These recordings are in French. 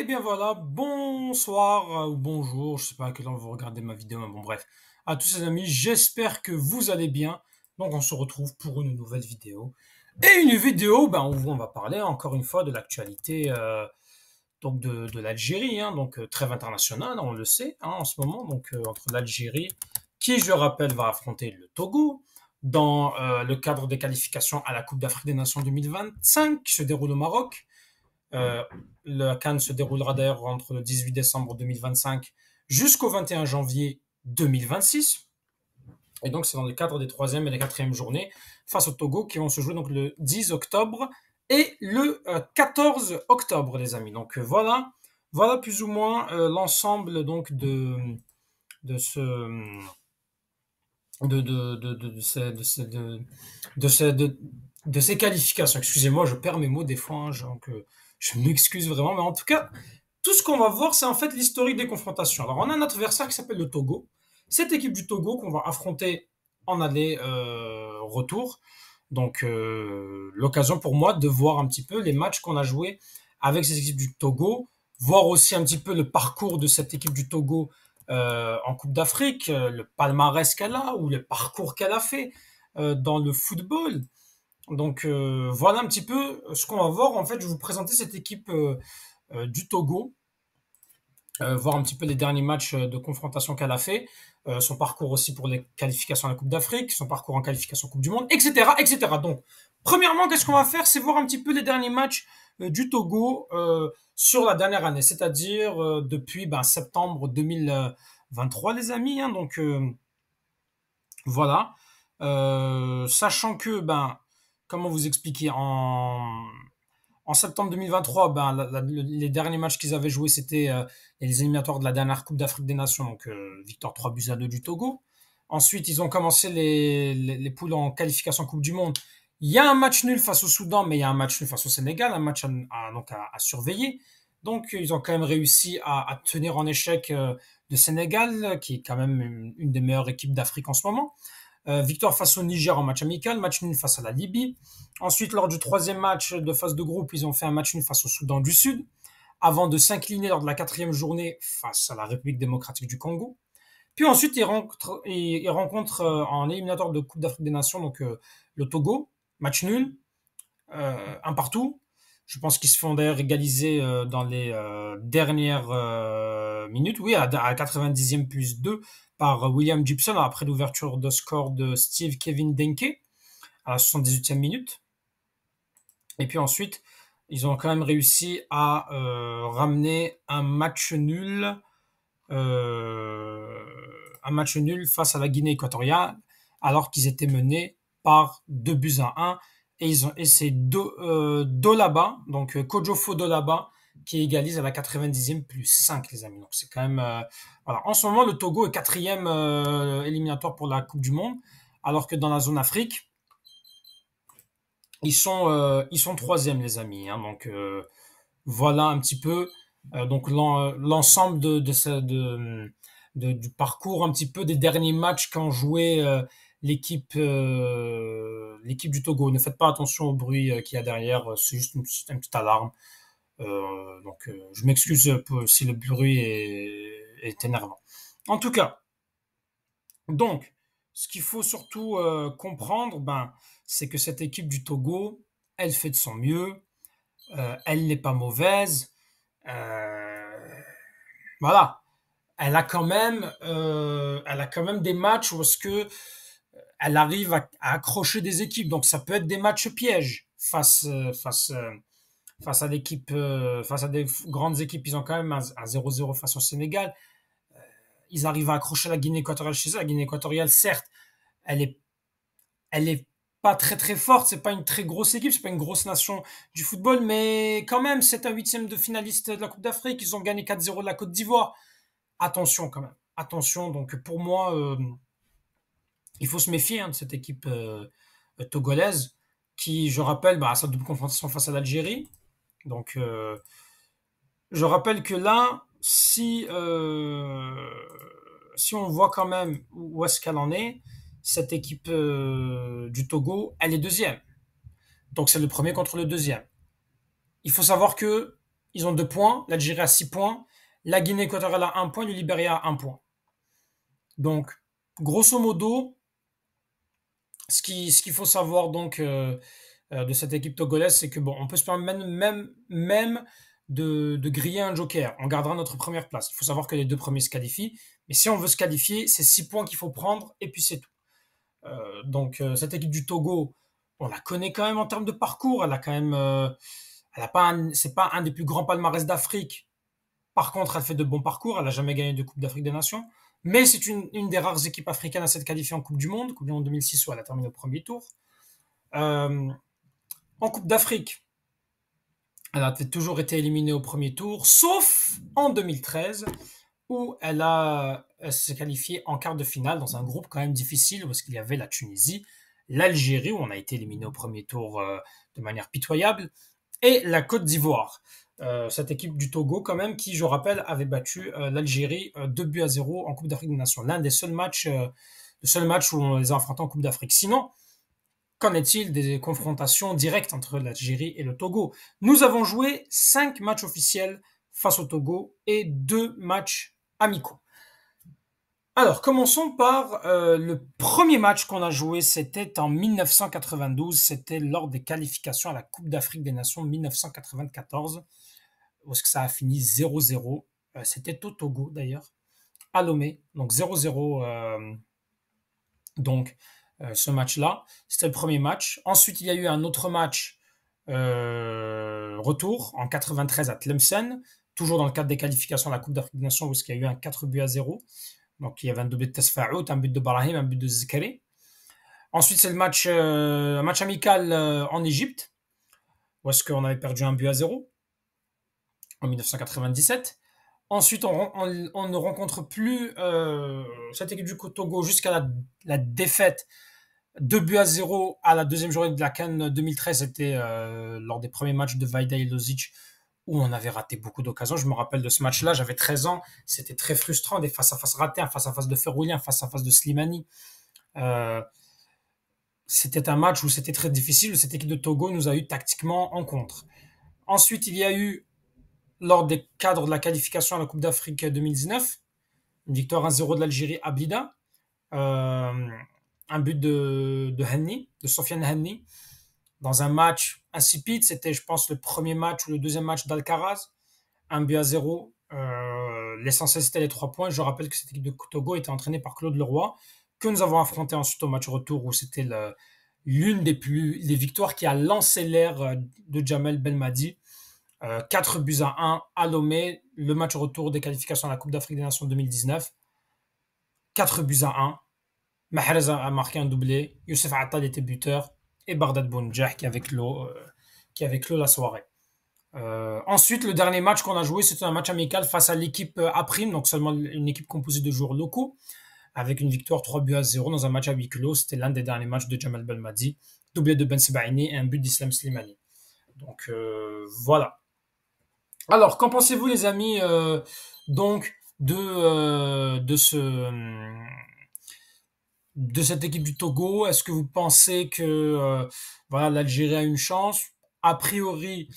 Eh bien voilà, bonsoir ou bonjour, je sais pas à quelle heure vous regardez ma vidéo, mais bon bref. À tous ces amis, j'espère que vous allez bien. Donc on se retrouve pour une nouvelle vidéo. Et une vidéo où on va parler encore une fois de l'actualité donc de l'Algérie, hein, donc trêve internationale, on le sait, hein, en ce moment, donc entre l'Algérie, qui je rappelle va affronter le Togo dans le cadre des qualifications à la Coupe d'Afrique des Nations 2025 qui se déroule au Maroc. Euh, la CAN se déroulera d'ailleurs entre le 18 décembre 2025 jusqu'au 21 janvier 2026. Et donc, c'est dans le cadre des troisième et des quatrième journées face au Togo qui vont se jouer donc le 10 octobre et le 14 octobre, les amis. Donc, voilà plus ou moins l'ensemble donc de ce de ces, de, ces, de, ces, de ces qualifications. Excusez-moi, je perds mes mots des fois, hein, donc je m'excuse vraiment, mais en tout cas, tout ce qu'on va voir, c'est en fait l'historique des confrontations. Alors, on a un adversaire qui s'appelle le Togo. Cette équipe du Togo qu'on va affronter en aller-retour. Donc, l'occasion pour moi de voir un petit peu les matchs qu'on a joués avec ces équipes du Togo, voir aussi un petit peu le parcours de cette équipe du Togo en Coupe d'Afrique, le palmarès qu'elle a ou le parcours qu'elle a fait dans le football. Donc voilà un petit peu ce qu'on va voir. En fait, je vais vous présenter cette équipe du Togo, voir un petit peu les derniers matchs de confrontation qu'elle a fait, son parcours aussi pour les qualifications à la Coupe d'Afrique, son parcours en qualification Coupe du Monde, etc., etc. Donc, premièrement, qu'est-ce qu'on va faire? C'est voir un petit peu les derniers matchs du Togo sur la dernière année, c'est-à-dire depuis septembre 2023, les amis. Hein, donc, voilà. Sachant que, comment vous expliquer, en septembre 2023, les derniers matchs qu'ils avaient joués, c'était les éliminatoires de la dernière Coupe d'Afrique des Nations, donc victoire 3-2 du Togo. Ensuite, ils ont commencé les poules en qualification Coupe du Monde. Il y a un match nul face au Soudan, mais il y a un match nul face au Sénégal, un match à surveiller. Donc, ils ont quand même réussi à tenir en échec le Sénégal, qui est quand même une des meilleures équipes d'Afrique en ce moment. Victoire face au Niger en match amical, match nul face à la Libye. Ensuite, lors du troisième match de phase de groupe, ils ont fait un match nul face au Soudan du Sud, avant de s'incliner lors de la quatrième journée face à la République démocratique du Congo. Puis ensuite, ils rencontrent en éliminatoire de Coupe d'Afrique des Nations donc le Togo, match nul, un partout. Je pense qu'ils se font d'ailleurs égaliser dans les dernières minutes, oui, à la 90e plus 2 par William Gibson après l'ouverture de score de Steve Kevin Denke à la 78e minute. Et puis ensuite, ils ont quand même réussi à ramener euh, un match nul face à la Guinée équatoriale, alors qu'ils étaient menés par 2 buts à 1. Et c'est Dolaba, donc Kojofo Dolaba, qui égalise à la 90e plus 5, les amis. Donc c'est quand même voilà. En ce moment, le Togo est quatrième éliminatoire pour la Coupe du Monde, alors que dans la zone Afrique, ils sont troisième, les amis. Hein. Donc voilà un petit peu donc l'ensemble du parcours un petit peu des derniers matchs qu'ont joué l'équipe du Togo. Ne faites pas attention au bruit qu'il y a derrière, c'est juste une petite alarme. Donc je m'excuse si le bruit est énervant. En tout cas, donc ce qu'il faut surtout comprendre, c'est que cette équipe du Togo, elle fait de son mieux, elle n'est pas mauvaise. Voilà, elle a quand même des matchs où est-ce que elle arrive à accrocher des équipes. Donc ça peut être des matchs pièges face à l'équipe, face à des grandes équipes. Ils ont quand même un 0-0 face au Sénégal. Ils arrivent à accrocher la Guinée équatoriale chez eux. La Guinée équatoriale, certes, elle est, elle est pas très très forte. C'est pas une très grosse équipe. C'est pas une grosse nation du football, mais quand même, c'est un huitième de finaliste de la Coupe d'Afrique. Ils ont gagné 4-0 de la Côte d'Ivoire. Attention quand même. Attention. Donc pour moi, il faut se méfier de cette équipe togolaise qui, je rappelle, a sa double confrontation face à l'Algérie. Donc je rappelle que là, si on voit quand même où est-ce qu'elle en est, cette équipe du Togo, elle est deuxième. Donc c'est le premier contre le deuxième. Il faut savoir que Ils ont 2 points, l'Algérie a 6 points, la Guinée équatoriale a 1 point, le Libéria a 1 point. Donc, grosso modo, ce qu'il faut savoir donc de cette équipe togolaise, c'est que bon, on peut se permettre même de griller un joker. On gardera notre première place. Il faut savoir que les 2 premiers se qualifient, mais si on veut se qualifier, c'est 6 points qu'il faut prendre et puis c'est tout. Cette équipe du Togo, on la connaît quand même en termes de parcours. Elle a quand même, elle a pas, c'est pas un des plus grands palmarès d'Afrique. Par contre, elle fait de bons parcours. Elle a jamais gagné de Coupe d'Afrique des Nations. Mais c'est une des rares équipes africaines à s'être qualifiée en Coupe du Monde 2006 où elle a terminé au premier tour. Euh, En Coupe d'Afrique, elle a toujours été éliminée au premier tour, sauf en 2013 où elle s'est qualifiée en quart de finale dans un groupe quand même difficile parce qu'il y avait la Tunisie, l'Algérie où on a été éliminé au premier tour de manière pitoyable et la Côte d'Ivoire. Cette équipe du Togo quand même qui, je rappelle, avait battu l'Algérie 2 buts à 0 en Coupe d'Afrique des Nations. L'un des seuls matchs, le seul match où on les a affrontés en Coupe d'Afrique. Sinon, qu'en est-il des confrontations directes entre l'Algérie et le Togo? Nous avons joué 5 matchs officiels face au Togo et 2 matchs amicaux. Alors, commençons par le premier match qu'on a joué, c'était en 1992, c'était lors des qualifications à la Coupe d'Afrique des Nations 1994, où ça a fini 0-0. C'était au Togo d'ailleurs, à Lomé, donc 0-0. Donc, ce match-là, c'était le premier match. Ensuite, il y a eu un autre match retour en 93 à Tlemcen, toujours dans le cadre des qualifications à la Coupe d'Afrique des Nations, où il y a eu un 4 buts à 0. Donc, il y avait un doublé de Tesfaout, un but de Brahim, un but de Zikri. Ensuite, c'est un match amical en Égypte, où est-ce qu'on avait perdu 1 but à 0 en 1997. Ensuite, on ne rencontre plus cette équipe du Togo jusqu'à la défaite 2 buts à 0 à la deuxième journée de la CAN 2013. C'était lors des premiers matchs de Vaida et Lozic où on avait raté beaucoup d'occasions. Je me rappelle de ce match-là, j'avais 13 ans. C'était très frustrant, des face-à-face ratés, un face-à-face de Ferouli, un face-à-face de Slimani. Euh, C'était un match où c'était très difficile. Cette équipe de Togo nous a eu tactiquement en contre. Ensuite, il y a eu, lors des cadres de la qualification à la Coupe d'Afrique 2019, une victoire 1-0 de l'Algérie à Blida. Euh, un but de Henny, de Sofiane Henny, dans un match insipide. C'était, je pense, le premier match ou le deuxième match d'Alcaraz. 1 but à 0. L'essentiel, c'était les 3 points. Je rappelle que cette équipe de Togo était entraînée par Claude Leroy, que nous avons affronté ensuite au match retour, où c'était l'une des victoires qui a lancé l'ère de Jamel Belmadi. 4 buts à 1 à Lomé, le match retour des qualifications à la Coupe d'Afrique des Nations 2019. 4 buts à 1. Mahrez a marqué un doublé, Youssef Attal était buteur, et Bardad Bounjah qui avait clos la soirée. Ensuite, le dernier match qu'on a joué, c'était un match amical face à l'équipe A', donc seulement une équipe composée de joueurs locaux, avec une victoire 3 buts à 0 dans un match à huis clos. C'était l'un des derniers matchs de Jamal Belmadi, doublé de Ben Sebaini et un but d'Islam Slimani. Donc voilà. Alors, qu'en pensez-vous, les amis, donc de cette équipe du Togo? Est-ce que vous pensez que voilà, l'Algérie a une chance? A priori,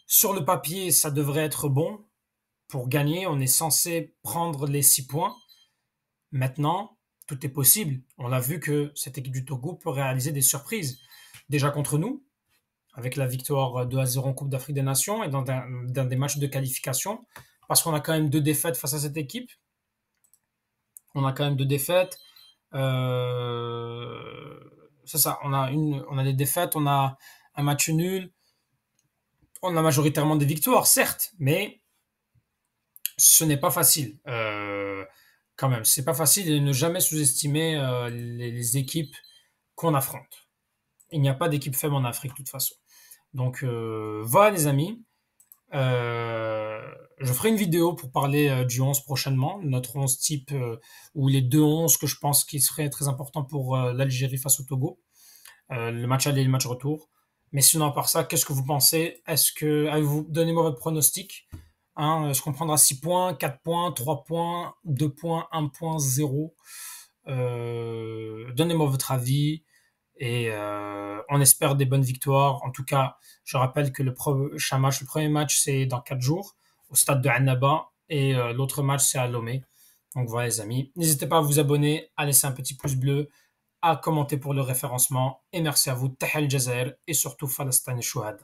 sur le papier, ça devrait être bon pour gagner. On est censé prendre les 6 points. Maintenant, tout est possible. On a vu que cette équipe du Togo peut réaliser des surprises. Déjà contre nous, avec la victoire 2-0 en Coupe d'Afrique des Nations et dans des matchs de qualification, parce qu'on a quand même 2 défaites face à cette équipe. On a quand même 2 défaites. C'est ça, on a des défaites, on a un match nul, on a majoritairement des victoires, certes, mais ce n'est pas facile. Quand même, c'est pas facile de ne jamais sous-estimer les équipes qu'on affronte. Il n'y a pas d'équipe faible en Afrique de toute façon. Donc voilà les amis. Je ferai une vidéo pour parler du 11 prochainement, notre 11 type ou les 2 11 que je pense qui seraient très importants pour l'Algérie face au Togo, le match aller et le match retour. Mais sinon, à part ça, qu'est-ce que vous pensez? Avez-vous donnez-moi votre pronostic? Hein, est-ce qu'on prendra 6 points, 4 points, 3 points, 2 points, 1 point, 0? Donnez-moi votre avis. Et on espère des bonnes victoires. En tout cas, je rappelle que le premier match, c'est dans 4 jours au stade de Annaba et l'autre match, c'est à Lomé. Donc voilà les amis, n'hésitez pas à vous abonner, à laisser un petit pouce bleu, à commenter pour le référencement. Et merci à vous, Tahal Jazair et surtout Falastin et Chouhad.